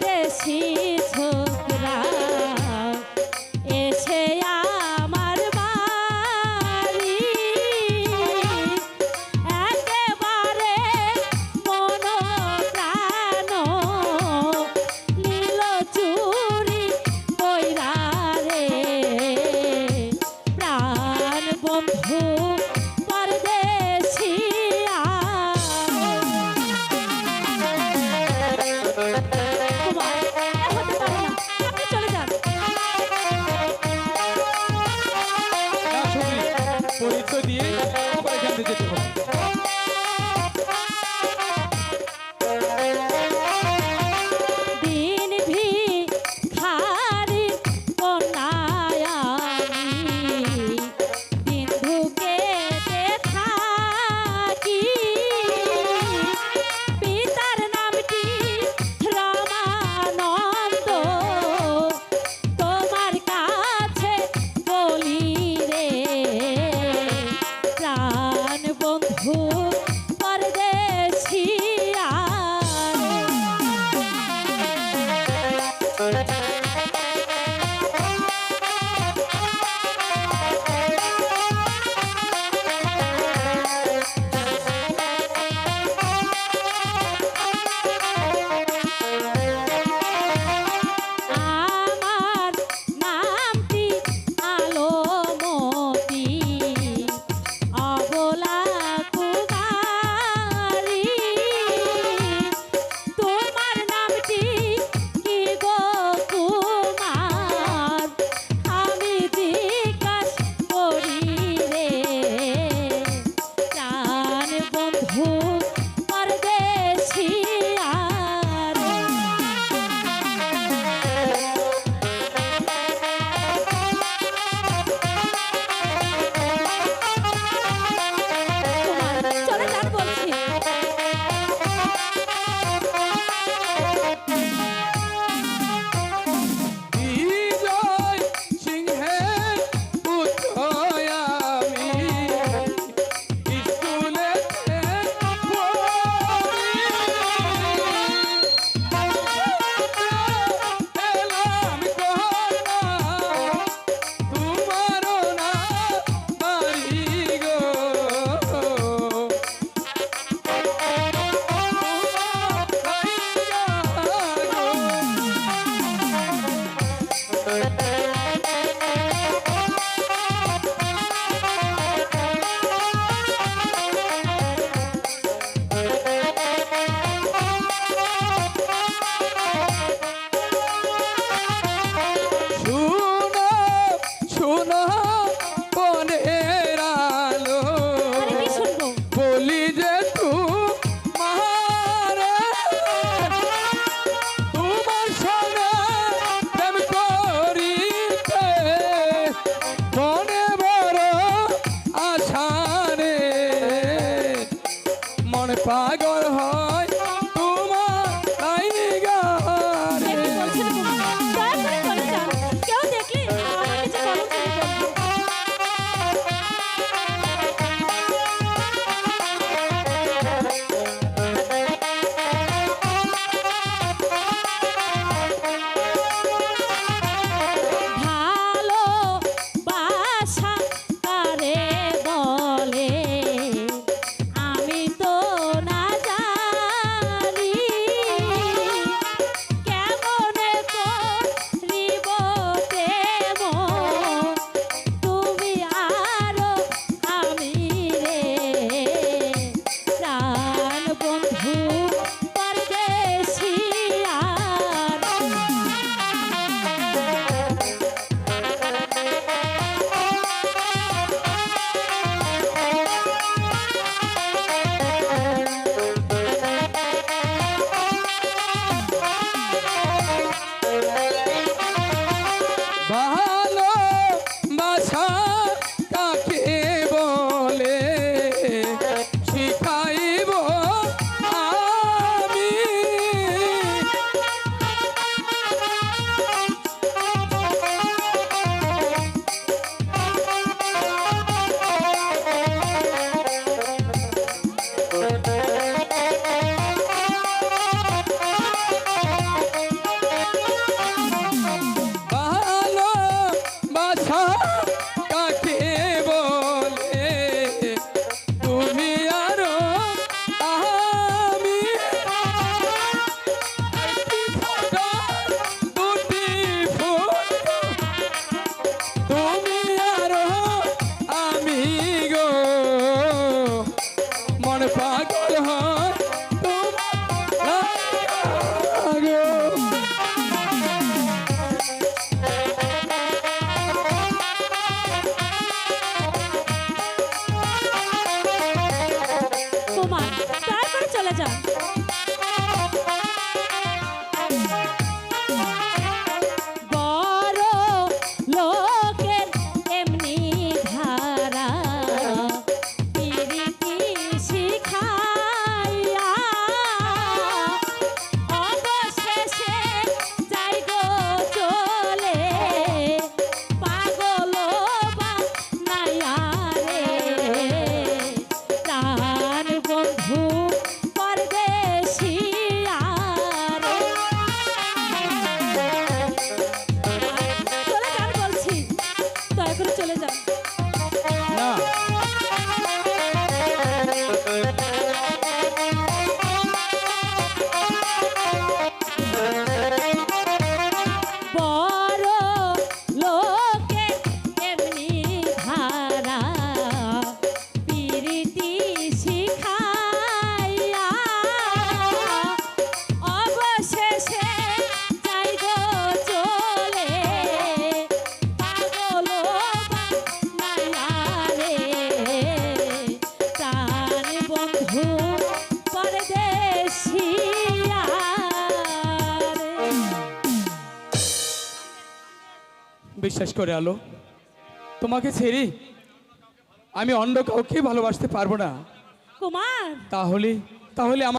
দেশি ছোকরা এসে আমার বাড়ি একেবারে মন প্রাণ নীল চুরি কইরা রে প্রাণ বন্ধু পরদেশিয়া পরিচয় দিয়ে আবার এখান থেকে যেতে হবে। দিন ভিখারি কন্যায় আমি দিন ঢুকেতে থাকি পিতার নামটি রামানন্দ তোমার কাছে বলি রে প্রাণ বন্ধু পরদেশিয়া আমার নামটি আলোমতি অবলা কুমারী তোমার নামটি কি গো কুমার আমি জিজ্ঞাস করি রে প্রাণ বন্ধু পরদেশিয়া চলে যান বলছি বিজয় সিংহের পুত্র আমি স্কুলেতে পড়ি। এলাম কন্যা তোমারও না বাড়ি গো শুনো শুনো বনের আলো আরে কি শুনবো বলি যে তোমারে তোমার সঙ্গে প্রেম করিতে মনে বড় আশা রে মন পাগল হয় তোমার লাইগারে বিশ্বাস করে আলো, তোমাকে ছেড়ে আমি অন্য কাউকে ভালোবাসতে পারবো না। কুমার তাহলে তাহলে আমার